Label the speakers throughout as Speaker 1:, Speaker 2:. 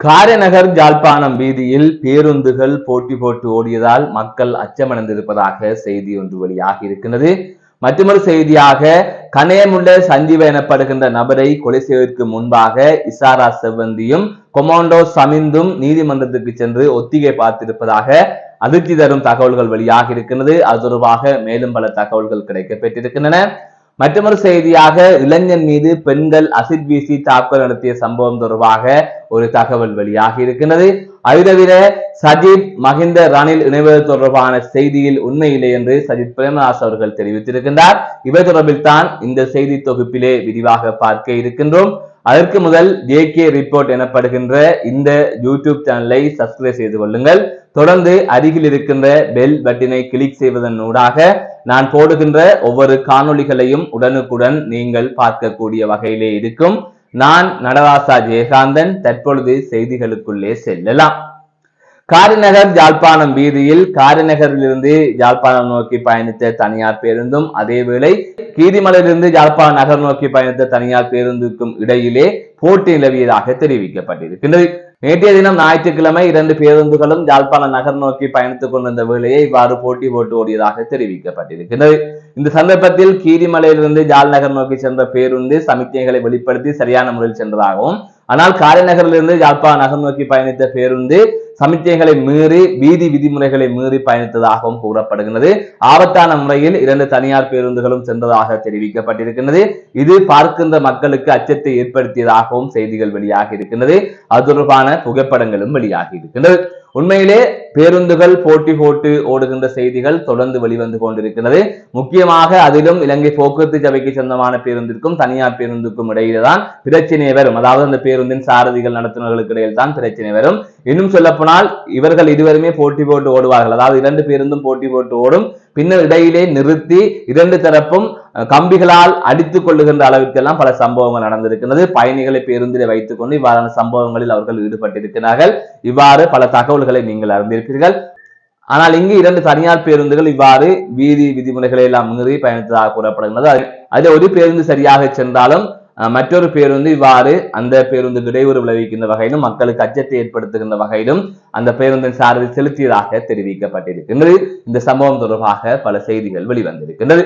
Speaker 1: காரைநகர் யாழ்ப்பாணம் வீதியில் பேருந்துகள் போட்டி போட்டு ஓடியதால் மக்கள் அச்சமடைந்திருப்பதாக செய்தி ஒன்று வெளியாகி இருக்கின்றது. மற்றொரு செய்தியாக கனேமுள்ள சஞ்சீவ எனப்படுகின்ற நபரை கொலை செய்வதற்கு முன்பாக இசாரா செவ்வந்தியும் கொமாண்டோ சமிந்தும் நீதிமன்றத்துக்கு சென்று ஒத்திகை பார்த்திருப்பதாக அதிர்ச்சி தரும் தகவல்கள் வெளியாகி இருக்கின்றது. அது தொடர்பாக மேலும் பல தகவல்கள் கிடைக்கப்பெற்றிருக்கின்றன. மற்றொரு செய்தியாக இளைஞன் மீது பெண்கள் அசிட் வீசி தாக்குதல் நடத்திய சம்பவம் தொடர்பாக ஒரு தகவல் வெளியாகி இருக்கின்றது. அது தவிர சஜித் மஹிந்த ரணில் இணைவது தொடர்பான செய்தியில் உண்மையில்லை என்று சஜித் பிரேமதாஸ் அவர்கள் தெரிவித்திருக்கின்றார். இவை தொடர்பில் தான் இந்த செய்தி தொகுப்பிலே விரிவாக பார்க்க இருக்கின்றோம். அதற்கு முதல் ஜேகே ரிப்போர்ட் எனப்படுகின்ற இந்த யூடியூப் சேனலை சப்ஸ்கிரைப் செய்து கொள்ளுங்கள். தொடர்ந்து அருகில் இருக்கின்ற பெல் பட்டனை கிளிக் செய்வதன் ஊடாக நான் போடுகின்ற ஒவ்வொரு காணொளிகளையும் உடனுக்குடன் நீங்கள் பார்க்கக்கூடிய வகையிலே இருக்கும். நான் நடராசா ஜெயகாந்தன். தற்பொழுது செய்திகளுக்குள்ளே செல்லலாம். காரைநகர் யாழ்ப்பாணம் வீதியில் காரைநகரிலிருந்து யாழ்ப்பாணம் நோக்கி பயணித்த தனியார் பேருந்தும் அதேவேளை கீரிமலையிலிருந்து யாழ்ப்பாணம் நகர் நோக்கி பயணித்த தனியார் பேருந்துக்கும் இடையிலே போட்டி நிலவியதாக தெரிவிக்கப்பட்டிருக்கின்றது. நேற்றைய தினம் ஞாயிற்றுக்கிழமை 2 பேருந்துகளும் யாழ்ப்பாணம் நகர் நோக்கி பயணித்துக் கொண்டிருந்த வேளையை இவ்வாறு போட்டி போட்டு ஓடியதாக தெரிவிக்கப்பட்டிருக்கிறது. இந்த சந்தர்ப்பத்தில் கீரிமலையிலிருந்து யாழ் நகர் நோக்கி சென்ற பேருந்து சமிக்ஞைகளை வெளிப்படுத்தி சரியான முறையில் சென்றதாகவும், ஆனால் காரைநகரிலிருந்து யாழ்ப்பாணம் நகர் நோக்கி பயணித்த பேருந்து சமிக்ஞைகளை மீறி வீதி விதிமுறைகளை மீறி பயணித்ததாகவும் கூறப்படுகிறது. ஆபத்தான முறையில் 2 தனியார் பேருந்துகளும் சென்றதாக தெரிவிக்கப்பட்டிருக்கிறது. இது பார்க்கின்ற மக்களுக்கு அச்சத்தை ஏற்படுத்தியதாகவும் செய்திகள் வெளியாகி இருக்கின்றது. அது தொடர்பான புகைப்படங்களும் வெளியாகி இருக்கின்றது. உண்மையிலே பேருந்துகள் போட்டி போட்டு ஓடுகின்ற செய்திகள் தொடர்ந்து வெளிவந்து கொண்டிருக்கிறது. முக்கியமாக அதிலும் இலங்கை போக்குவரத்து சபைக்கு சொந்தமான பேருந்திற்கும் தனியார் பேருந்துக்கும் இடையில தான் பிரச்சனை வரும். அதாவது அந்த பேருந்தின் சாரதிகள் நடத்துனர்களுக்கு இடையில் தான் பிரச்சனை வரும். இன்னும் சொல்ல போனால் இவர்கள் இருவருமே போட்டி போட்டு ஓடுவார்கள். அதாவது 2 பேருந்தும் போட்டி போட்டு ஓடும். பின்னர் இடையிலே நிறுத்தி 2 தரப்பும் கம்பிகளால் அடித்துக் கொள்ளுகின்ற அளவிற்கெல்லாம் பல சம்பவங்கள் நடந்திருக்கிறது. பயணிகளை பேருந்திலே வைத்துக் கொண்டு இவ்வாறான சம்பவங்களில் அவர்கள் ஈடுபட்டிருக்கிறார்கள். இவ்வாறு பல தகவல்களை நீங்கள் அறிந்திருப்பீர்கள். ஆனால் இங்கு 2 தனியார் பேருந்துகள் இவ்வாறு வீதி விதிமுறைகளை எல்லாம் மீறி பயணித்ததாக கூறப்படுகிறது. அதில் ஒரு பேருந்து சரியாக சென்றாலும் மற்றொரு பேருந்து இவ்வாறு அந்த பேருந்து இடையூறு விளைவிக்கின்ற வகையிலும் மக்களுக்கு அச்சத்தை ஏற்படுத்துகின்ற வகையிலும் அந்த பேருந்தின் சார்பில் செலுத்தியதாக தெரிவிக்கப்பட்டிருக்கின்றது. இந்த சம்பவம் தொடர்பாக பல செய்திகள் வெளிவந்திருக்கின்றது.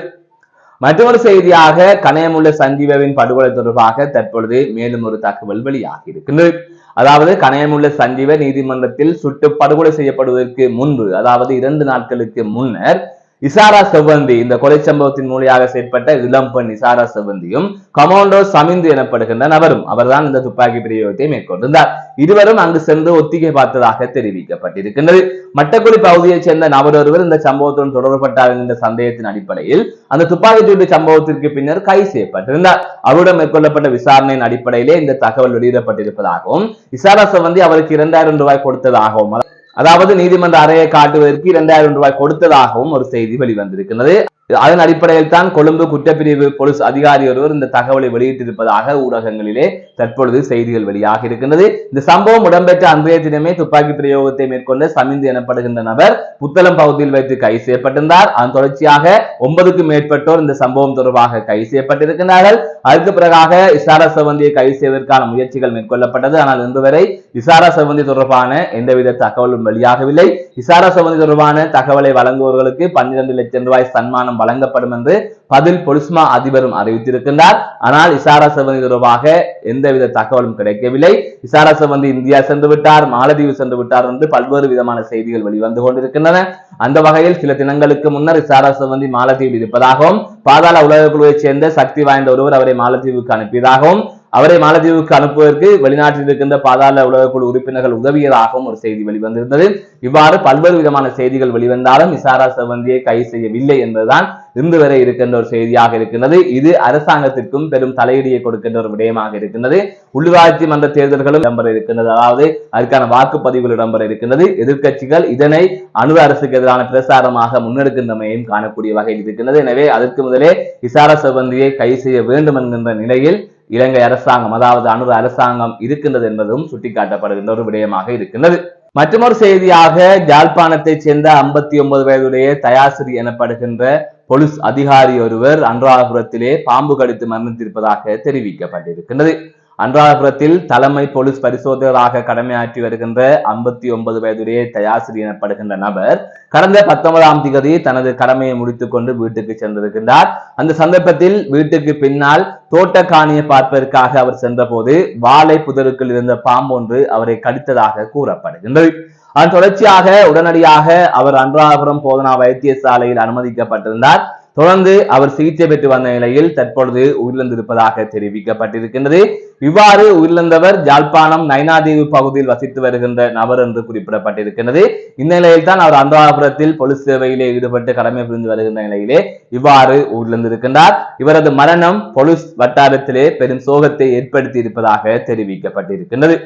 Speaker 1: மற்றொரு செய்தியாக கனேமுள்ள சஞ்சீவவின் படுகொலை தொடர்பாக தற்பொழுது மேலும் ஒரு தகவல் வெளியாகி இருக்கின்றது. அதாவது கனேமுள்ள சஞ்சீவ நீதிமன்றத்தில் சுட்டு படுகொலை செய்யப்படுவதற்கு முன்பு, அதாவது 2 நாட்களுக்கு முன்னர் இசாரா செவ்வந்தி, இந்த கொலை சம்பவத்தின் மூலியாக செயற்பட்ட இளம் பெண் இசாரா செவ்வந்தியும் கமாண்டோ சமிந்து எனப்படுகின்ற நபரும் அவர்தான் இந்த துப்பாக்கி பிரயோகத்தை மேற்கொண்டிருந்தார். இருவரும் அங்கு சென்று ஒத்திகை பார்த்ததாக தெரிவிக்கப்பட்டிருக்கின்றது. மட்டக்குடி பகுதியைச் சேர்ந்த நபர் ஒருவர் இந்த சம்பவத்துடன் தொடர்பட்டார் என்ற சந்தேகத்தின் அடிப்படையில் அந்த துப்பாக்கி சூட்டு சம்பவத்திற்கு பின்னர் கைது செய்யப்பட்டிருந்தார். அவருடன் மேற்கொள்ளப்பட்ட விசாரணையின் அடிப்படையிலே இந்த தகவல் வெளியிடப்பட்டிருப்பதாகவும், இசாரா செவ்வந்தி அவருக்கு 2000 ரூபாய் கொடுத்ததாகவும், அதாவது நீதிமன்ற அறையை காட்டுவதற்கு 2000 ரூபாய் கொடுத்ததாகவும் ஒரு செய்தி வெளிவந்திருக்கிறது. அதன் அடிப்படையில் தான் கொழும்பு குற்றப்பிரிவு போலீஸ் அதிகாரி ஒருவர் இந்த தகவலை வெளியிட்டிருப்பதாக ஊடகங்களிலே தற்பொழுது செய்திகள் வெளியாக இருக்கின்றது. இந்த சம்பவம் இடம்பெற்ற அன்றைய தினமே துப்பாக்கி பிரயோகத்தை மேற்கொண்ட சமிந்து எனப்படுகின்ற நபர் புத்தளம் பகுதியில் வைத்து கைது செய்யப்பட்டிருந்தார். அதன் தொடர்ச்சியாக 9க்கும் மேற்பட்டோர் இந்த சம்பவம் தொடர்பாக கைது செய்யப்பட்டிருக்கிறார்கள். அதுக்கு பிறகாக இசாரா செவ்வந்தியை கைது செய்வதற்கான முயற்சிகள் மேற்கொள்ளப்பட்டது. ஆனால் இன்று வரை இசாரா செவ்வந்தி தொடர்பான எந்தவித தகவலும் வெளியாகவில்லை. இசாரா செவ்வந்தி தொடர்பான தகவலை வழங்குபவர்களுக்கு 12 லட்சம் ரூபாய் சன்மானம் வழங்கப்படும் என்று பதில் பொலிஸ்மா அதிபரும் அறிவித்திருக்கின்றார். ஆனால் இசாரா செவ்வந்தி தொடர்பாக எந்தவித தகவலும் கிடைக்கவில்லை. இசாரா செவ்வந்தி இந்தியா சென்று விட்டார், மாலத்தீவு சென்று விட்டார் என்று பல்வேறு விதமான செய்திகள் வெளிவந்து கொண்டிருக்கின்றன. அந்த வகையில் சில தினங்களுக்கு முன்னர் இசாரா செவ்வந்தி மாலத்தீவில் இருப்பதாகவும், பாதாள உலக குழுவைச் சேர்ந்த சக்தி வாய்ந்த ஒருவர் அவரை மாலத்தீவுக்கு அனுப்பியதாகவும், அவரை மாலத்தீவுக்கு அனுப்புவதற்கு வெளிநாட்டில் இருக்கின்ற பாதாள உலகக்குழு உறுப்பினர்கள் உதவியதாகவும் ஒரு செய்தி வெளிவந்திருந்தது. இவ்வாறு பல்வேறு விதமான செய்திகள் வெளிவந்தாலும் இசாரா செவ்வந்தியை கைது செய்யவில்லை என்பதுதான் இன்று வரை இருக்கின்ற ஒரு செய்தியாக இருக்கின்றது. இது அரசாங்கத்திற்கும் பெரும் தலையீடியை கொடுக்கின்ற ஒரு விடயமாக இருக்கின்றது. உள்ளூராட்சி மன்ற தேர்தல்களும் இடம்பெற இருக்கின்றது. அதாவது அதற்கான வாக்குப்பதிவுகள் இடம்பெற இருக்கின்றது. எதிர்கட்சிகள் இதனை அணு அரசுக்கு எதிரான பிரசாரமாக முன்னெடுக்கின்றமையும் காணக்கூடிய வகையில் இருக்கின்றது. எனவே அதற்கு முதலே இசாரா செவ்வந்தியை கைது செய்ய வேண்டும் என்கின்ற நிலையில் இலங்கை அரசாங்கம், அதாவது அணு அரசாங்கம் இருக்கின்றது என்பதும் சுட்டிக்காட்டப்படுகின்ற ஒரு விடயமாக இருக்கின்றது. மற்றொரு செய்தியாக யாழ்ப்பாணத்தைச் சேர்ந்த 59 வயதுடைய தயாசிரி எனப்படுகின்ற போலீஸ் அதிகாரி ஒருவர் அனுராதபுரத்திலே பாம்பு கடித்து மரணித்திருப்பதாக தெரிவிக்கப்பட்டிருக்கின்றது. அனுராதபுரத்தில் தலைமை போலீஸ் பரிசோதகராக கடமையாற்றி வருகின்ற 59 வயதுடைய தயாசிரி எனப்படுகின்ற நபர் கடந்த 19ஆம் தேதி தனது கடமையை முடித்துக் கொண்டு வீட்டுக்கு சென்றிருக்கின்றார். அந்த சந்தர்ப்பத்தில் வீட்டுக்கு பின்னால் தோட்ட காணியை பார்ப்பதற்காக அவர் சென்றபோது வாழை புதருக்குள் இருந்த பாம்பு ஒன்று அவரை கடித்ததாக கூறப்படுகின்றது. அதன் தொடர்ச்சியாக உடனடியாக அவர் அனுராதபுரம் போதனா வைத்தியசாலையில் அனுமதிக்கப்பட்டிருந்தார். தொடர்ந்து அவர் சிகிச்சை பெற்று வந்த நிலையில் தற்பொழுது உயிரிழந்திருப்பதாக தெரிவிக்கப்பட்டிருக்கின்றது. இவ்வாறு உயிரிழந்தவர் யாழ்ப்பாணம் நைனாதீவு பகுதியில் வசித்து வருகின்ற நபர் என்று குறிப்பிடப்பட்டிருக்கின்றது. இந்த நிலையில் தான் அவர் அனுராதபுரத்தில் போலீஸ் சேவையிலே ஈடுபட்டு கடமை புரிந்து வருகின்ற நிலையிலே இவ்வாறு உயிரிழந்திருக்கின்றார். இவரது மரணம் போலீஸ் வட்டாரத்திலே பெரும் சோகத்தை ஏற்படுத்தி இருப்பதாக தெரிவிக்கப்பட்டிருக்கின்றது.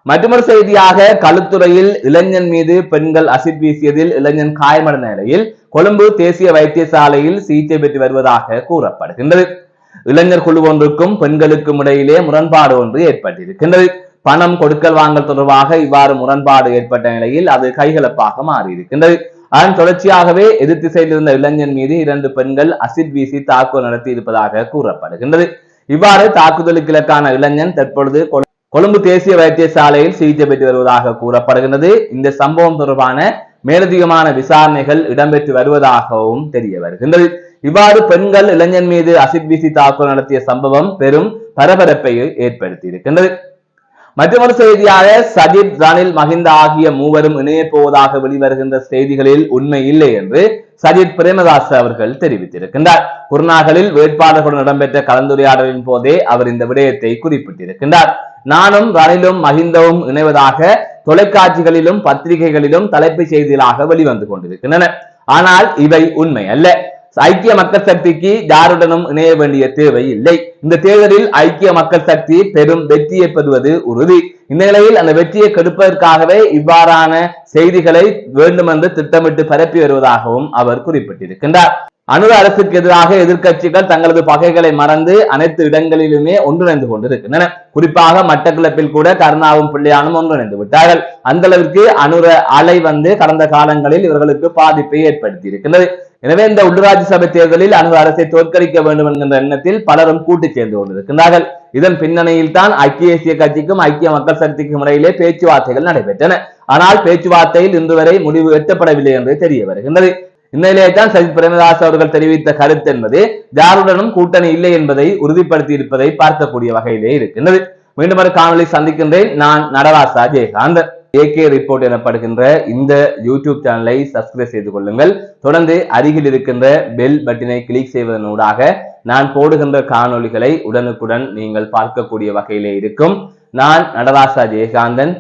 Speaker 1: மற்றொரு செய்தியாக களுத்துறையில் இளைஞன் மீது பெண்கள் அசிட் வீசியதில் இளைஞன் காயமடைந்த நிலையில் கொழும்பு தேசிய வைத்தியசாலையில் சிகிச்சை பெற்று வருவதாக கூறப்படுகின்றது. இளைஞர் குழு ஒன்றுக்கும் பெண்களுக்கும் இடையிலே முரண்பாடு ஒன்று ஏற்பட்டிருக்கின்றது. பணம் கொடுக்கல் வாங்கல் தொடர்பாக இவ்வாறு முரண்பாடு ஏற்பட்ட நிலையில் அது கைகலப்பாக மாறியிருக்கின்றது. அதன் தொடர்ச்சியாகவே எதிர் திசையில் இருந்த இளைஞன் மீது 2 பெண்கள் அசிட் வீசி தாக்குதல் நடத்தி இருப்பதாக கூறப்படுகின்றது. இவ்வாறு தாக்குதலுக்கு இலக்கான இளைஞன் தற்பொழுது கொழும்பு தேசிய வைத்தியசாலையில் சிகிச்சை பெற்று வருவதாக கூறப்படுகின்றது. இந்த சம்பவம் தொடர்பான மேலதிகமான விசாரணைகள் இடம்பெற்று வருவதாகவும் தெரிய வருகின்றது. இவ்வாறு பெண்கள் இளைஞன் மீது அசிட் வீசி தாக்குதல் நடத்திய சம்பவம் பெரும் பரபரப்பை ஏற்படுத்தி இருக்கின்றது. மற்றொரு செய்தியாக சஜித், ரணில், மஹிந்த ஆகிய மூவரும் இணைய போவதாக வெளிவருகின்ற செய்திகளில் உண்மை இல்லை என்று சஜித் பிரேமதாச அவர்கள் தெரிவித்திருக்கின்றார். குருநாகலில் வேட்பாளர்களுடன் இடம்பெற்ற கலந்துரையாடலின் போதே அவர் இந்த விடயத்தை குறிப்பிட்டிருக்கின்றார். நானும் ரணிலும் மஹிந்தவும் இணைவதாக தொலைக்காட்சிகளிலும் பத்திரிகைகளிலும் தலைப்புச் செய்திகளாக வெளிவந்து கொண்டிருக்கின்றன. ஆனால் இவை உண்மை அல்ல. ஐக்கிய மக்கள் சக்திக்கு யாருடனும் இணைய வேண்டிய தேவை இல்லை. இந்த தேர்தலில் ஐக்கிய மக்கள் சக்தி பெரும் வெற்றியை பெறுவது உறுதி. இந்த நிலையில் அந்த வெற்றியை கெடுப்பதற்காகவே இவ்வாறான செய்திகளை வேண்டுமென்று திட்டமிட்டு பரப்பி வருவதாகவும் அவர் குறிப்பிட்டிருக்கின்றார். அனுர அரசுக்கு எதிராக எதிர்க்கட்சிகள் தங்களது பகைகளை மறந்து அனைத்து இடங்களிலுமே ஒன்றிணைந்து கொண்டிருக்கின்றன. குறிப்பாக மட்டக்களப்பில் கூட கருணாவும் பிள்ளையானும் ஒன்றிணைந்து விட்டார்கள். அந்த அளவிற்கு அனுர அலை கடந்த காலங்களில் இவர்களுக்கு பாதிப்பை ஏற்படுத்தி இருக்கின்றது. எனவே இந்த உள்ளூராட்சி சபை தேர்தலில் அனுர அரசை தோற்கடிக்க வேண்டும் என்கின்ற எண்ணத்தில் பலரும் கூட்டு சேர்ந்து கொண்டிருக்கின்றார்கள். இதன் பின்னணியில் தான் ஐக்கிய தேசிய கட்சிக்கும் ஐக்கிய மக்கள் சக்திக்கும் இடையிலே பேச்சுவார்த்தைகள் நடைபெற்றன. ஆனால் பேச்சுவார்த்தையில் இன்று வரை முடிவு எட்டப்படவில்லை என்று தெரிய வருகின்றது. இந்நிலையே தான் சஜித் பிரேமதாஸ் அவர்கள் தெரிவித்த கருத்து என்பது யாருடனும் கூட்டணி இல்லை என்பதை உறுதிப்படுத்தி இருப்பதை பார்க்கக்கூடிய வகையிலே இருக்கின்றது. மீண்டும் ஒரு காணொலி சந்திக்கின்றேன். நான் நடராசா ஜெயகாந்த். AK ரிப்போர்ட் எனப்படுகின்ற இந்த யூடியூப் சேனலை சப்ஸ்கிரைப் செய்து கொள்ளுங்கள். தொடர்ந்து அருகில் இருக்கின்ற பெல் பட்டனை கிளிக் செய்வதனூடாக நான் போடுகின்ற காணொலிகளை உடனுக்குடன் நீங்கள் பார்க்கக்கூடிய வகையிலே இருக்கும். நான் நடராசா ஜெயகாந்தன்.